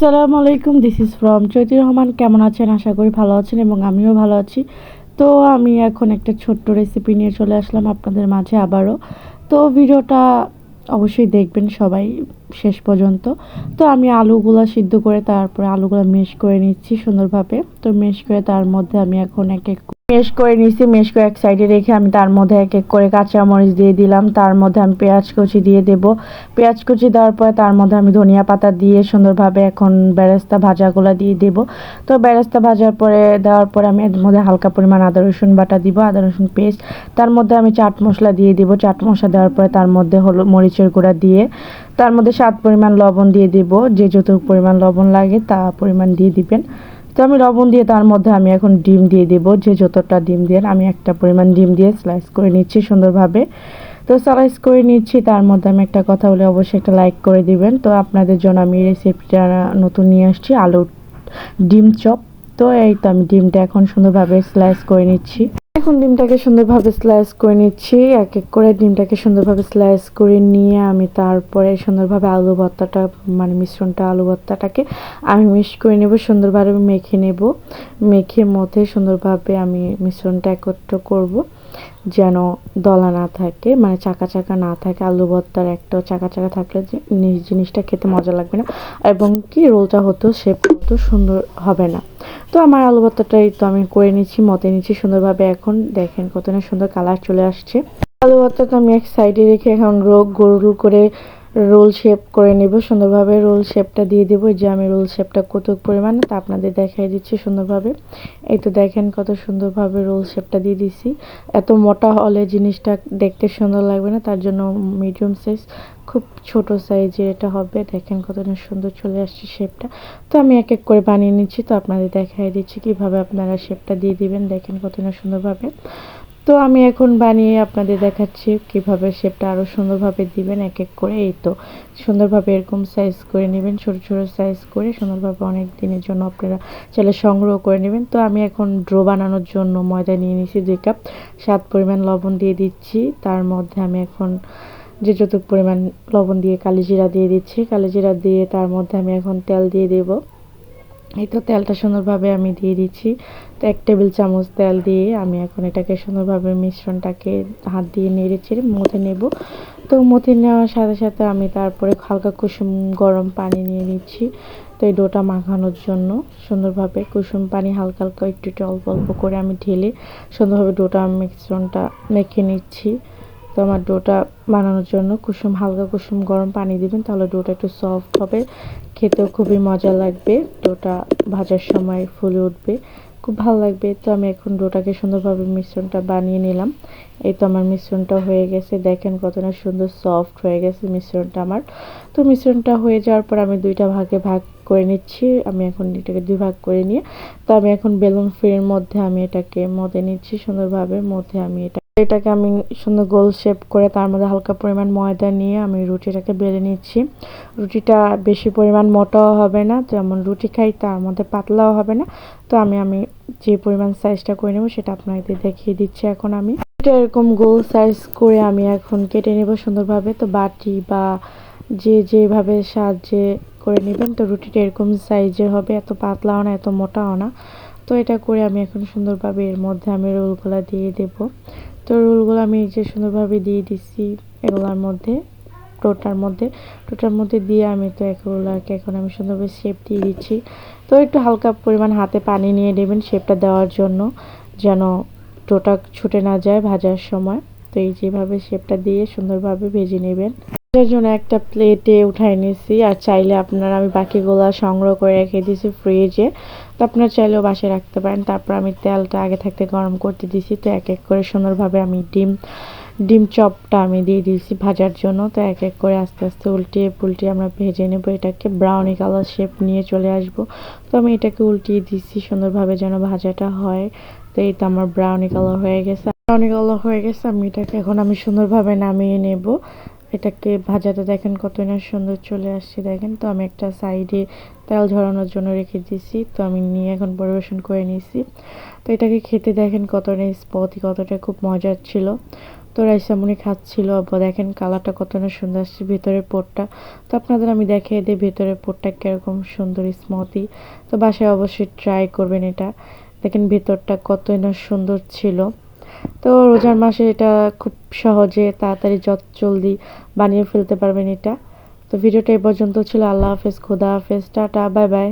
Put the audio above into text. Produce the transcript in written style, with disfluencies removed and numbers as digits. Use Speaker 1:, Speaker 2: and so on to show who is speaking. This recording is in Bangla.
Speaker 1: আসসালামু আলাইকুম, দিস ইজ ফ্রম চৈতি রহমান। কেমন আছেন? আশা করি ভালো আছেন এবং আমিও ভালো আছি। তো আমি এখন একটা ছোট্ট রেসিপি নিয়ে চলে আসলাম আপনাদের মাঝে আবারও। তো ভিডিওটা অবশ্যই দেখবেন সবাই শেষ পর্যন্ত। তো আমি আলুগুলো সিদ্ধ করে তারপরে আলুগুলো মেশ করে নিচ্ছি সুন্দরভাবে। তো মেশ করে তার মধ্যে আমি এখন এক এক মেশ করে নিচ্ছি। মেশ করে এক সাইডে রেখে আমি তার মধ্যে এক এক করে কাঁচামরিচ দিয়ে দিলাম। তার মধ্যে আমি পেঁয়াজ কুচি দিয়ে দেব। পেঁয়াজ কুচি দেওয়ার পরে তার মধ্যে আমি ধনিয়া পাতা দিয়ে সুন্দরভাবে এখন বেরেস্তা ভাজাগুলো দিয়ে দেব। তো বেরেস্তা ভাজার পরে দেওয়ার পরে আমি এর মধ্যে হালকা পরিমাণ আদা রসুন বাটা দিব, আদা রসুন পেস্ট। তার মধ্যে আমি চাট মশলা দিয়ে দিব। চাট মশলা দেওয়ার পরে তার মধ্যে হলো মরিচের গুঁড়া দিয়ে তার মধ্যে স্বাদ পরিমাণ লবণ দিয়ে দিব। যে যতটুকু পরিমাণ লবণ লাগে তা পরিমাণ দিয়ে দিবেন। তো আমি লবণ দিয়ে তার মধ্যে আমি এখন ডিম দিয়ে দেব। যে যতটা ডিম দিয়ে আমি একটা পরিমাণ ডিম দিয়ে স্লাইস করে নিচ্ছি সুন্দরভাবে। তো স্লাইস করে নিচ্ছি। তার মধ্যে আমি একটা কথা বলে অবশ্যই একটা লাইক করে দিবেন। তো আপনাদের জন্য আমি রেসিপিটা নতুন নিয়ে আসছি, আলু ডিম চপ। তো এই তো আমি ডিমটা এখন সুন্দরভাবে স্লাইস করে নিচ্ছি। এখন ডিমটাকে সুন্দরভাবে স্লাইস করে নিচ্ছি। এক এক করে ডিমটাকে সুন্দরভাবে স্লাইস করে নিয়ে আমি তারপরে সুন্দরভাবে আলু ভর্তাটা মিশ্রণটা আলু ভর্তাটাকে আমি মিক্স করে নেব, সুন্দরভাবে মেখে নেব। মেখে মধ্যে সুন্দরভাবে আমি মিশ্রণটা একত্র করব যেন দলা না থাকে, চাকা চাকা না থাকে। আলু ভর্তার একটাও চাকা চাকা থাকলে জিনিসটা খেতে মজা লাগবে না এবং কি রোলটা হতো শেপ হতো সুন্দর হবে না। তো আমার আলু ভর্তাটাই তো আমি করে নিচ্ছি, মতে নিচ্ছি সুন্দরভাবে। এখন দেখেন কত না সুন্দর কালার চলে আসছে। আলু ভর্তাটা আমি এক সাইডে রেখে এখন গোল করে রোল শেপ করে নেব সুন্দরভাবে। রোল শেপটা দিয়ে দেবো। যে আমি রোল শেপটা কত পরিমাণে তা আপনাদের দেখাই দিচ্ছি সুন্দরভাবে। এই তো দেখেন কত সুন্দরভাবে রোল শেপটা দিয়ে দিছি। এত মোটা হলে জিনিসটা দেখতে সুন্দর লাগবে না, তার জন্য মিডিয়াম সাইজ, খুব ছোট সাইজের এটা হবে। দেখেন কতটা সুন্দর চলে আসছে শেপটা। তো আমি এক এক করে বানিয়ে নিচ্ছি। তো আপনাদের দেখাই দিচ্ছি কিভাবে আপনারা শেপটা দিয়ে দিবেন। দেখেন কতটা সুন্দরভাবে। তো আমি এখন বানিয়ে আপনাদের দেখাচ্ছি কিভাবে শেপটা আরও সুন্দরভাবে দিবেন এক এক করে। এই তো সুন্দরভাবে এরকম সাইজ করে নেবেন, ছোট ছোট সাইজ করে সুন্দরভাবে অনেক দিনের জন্য আপনারা চাইলে সংগ্রহ করে নেবেন। তো আমি এখন ড্রো বানানোর জন্য ময়দা নিয়ে নিয়েছি 2 কাপ। স্বাদ পরিমাণ লবণ দিয়ে দিচ্ছি। তার মধ্যে আমি এখন যে যতটুকু পরিমাণ লবণ দিয়ে কালিজিরা দিয়ে দিচ্ছি। কালিজিরা দিয়ে তার মধ্যে আমি এখন তেল দিয়ে দেব। এই তো তেলটা সুন্দরভাবে আমি দিয়ে দিচ্ছি। তো 1 টেবিল চামচ তেল দিয়ে আমি এখন এটাকে সুন্দরভাবে মিশ্রণটাকে হাত দিয়ে নেড়ে চেড়ে মথে নেব। তো মথে নেওয়ার সাথে সাথে আমি তারপরে হালকা কুসুম গরম পানি নিয়ে নিচ্ছি। তো এই ডোটা মাখানোর জন্য সুন্দরভাবে কুসুম পানি হালকা হালকা একটু একটু অল্প অল্প করে আমি ঢেলে সুন্দরভাবে ডোটা মিশ্রণটা মেখে নিচ্ছি। তো আমার ডোটা বানানোর জন্য হালকা কুসুম গরম পানি দিবেন, তাহলে ডোটা একটু সফট হবে, খেতেও খুবই মজা লাগবে। ডোটা ভাজার সময় ফুলে উঠবে, খুব ভালো লাগবে। তো আমি এখন ডোটাকে সুন্দরভাবে মিশ্রণটা বানিয়ে নিলাম। এই তো আমার মিশ্রণটা হয়ে গেছে। দেখেন কতটা সুন্দর সফট হয়ে গেছে মিশ্রণটা আমার। তো মিশ্রণটা হয়ে যাওয়ার পর আমি 2টা ভাগে ভাগ করে নিচ্ছি। আমি এখন এটাকে 2 ভাগ করে নিয়ে তো আমি এখন বেলুন ফ্রির মধ্যে আমি এটাকে মথে নিচ্ছি সুন্দরভাবে। মধ্যে আমি এটাকে আমি সুন্দর গোল শেপ করে তার মধ্যে হালকা পরিমাণ ময়দা নিয়ে আমি রুটিটাকে বেলে নিচ্ছি। রুটিটা বেশি পরিমাণ মোটাও হবে না, যেমন রুটি খাই তার মধ্যে পাতলাও হবে না। তো আমি যে পরিমাণ সাইজটা করে নেব সেটা আপনাদের দেখিয়ে দিচ্ছি। এখন আমি এটা এরকম গোল সাইজ করে আমি এখন কেটে নেব সুন্দরভাবে। তো বাটি বা যেভাবে সাহায্যে করে নেবেন। তো রুটিটা এরকম সাইজের হবে, এত পাতলাও না এত মোটাও না। তো এটা করে আমি এখন সুন্দরভাবে এর মধ্যে আমি রোলগুলো দিয়ে দেব। তো রোলগুলো আমি যে সুন্দরভাবে দিয়ে দিচ্ছি এগুলোর মধ্যে, টোটার মধ্যে দিয়ে আমি তো এগুলোকে এখন আমি সুন্দরভাবে শেপ দিয়ে দিচ্ছি। তো একটু হালকা পরিমাণ হাতে পানি নিয়ে নেবেন শেপটা দেওয়ার জন্য, যেন টোটা ছুটে না যায় ভাজার সময়। তো এই যেভাবে শেপটা দিয়ে সুন্দরভাবে ভেজে নেবেন। এর জন্য একটা প্লেটে উঠাই নিয়েছি। আর চাইলে আপনারা, আমি বাকিগুলো সংগ্রহ করে রেখে দিয়েছি ফ্রিজে, তো আপনারা চাইলেও বাসায় রাখতে পারেন। তারপর আমি তেলটা আগে থাকতে গরম করতে দিয়েছি। তো এক এক করে সুন্দরভাবে আমি ডিম চপটা আমি দিয়ে দিয়েছি ভাজার জন্য। তো এক এক করে আস্তে আস্তে উল্টিয়ে পুল্টিয়ে আমরা ভেজে নেব। এটাকে ব্রাউনি কালার শেপ নিয়ে চলে আসব। তো আমি এটাকে উল্টিয়ে দিচ্ছি সুন্দরভাবে যেন ভাজাটা হয়। তো এই তো আমার ব্রাউনি কালার হয়ে গেছে। আমি এটাকে এখন আমি সুন্দরভাবে নামিয়ে নেব। এটাকে ভাজাতে দেখেন কতই না সুন্দর চলে আসছে দেখেন। তো আমি একটা সাইডে তেল ঝরানোর জন্য রেখে দিয়েছি, তো আমি নিয়ে এখন পরিবেশন করে নিয়েছি। তো এটাকে খেতে দেখেন কতটা স্পতি, কতটা খুব মজার ছিল। তো রাইসামণি খাচ্ছিল, দেখেন কালারটা কত না সুন্দর আসছে ভেতরের পোরটা। তো আপনাদের আমি দেখিয়ে দিই ভেতরের পোরটা কীরকম সুন্দর স্মুথি। তো বাসায় অবশ্যই ট্রাই করবেন এটা। দেখেন ভেতরটা কতই না সুন্দর ছিল। তো রোজার মাসে এটা খুব সহজে তাড়াতাড়ি যত জলদি বানিয়ে ফেলতে পারবেন এটা। তো ভিডিওটা এই পর্যন্ত ছিল। আল্লাহ হাফেজ, খোদা হাফেজ, টাটা, বাই বাই।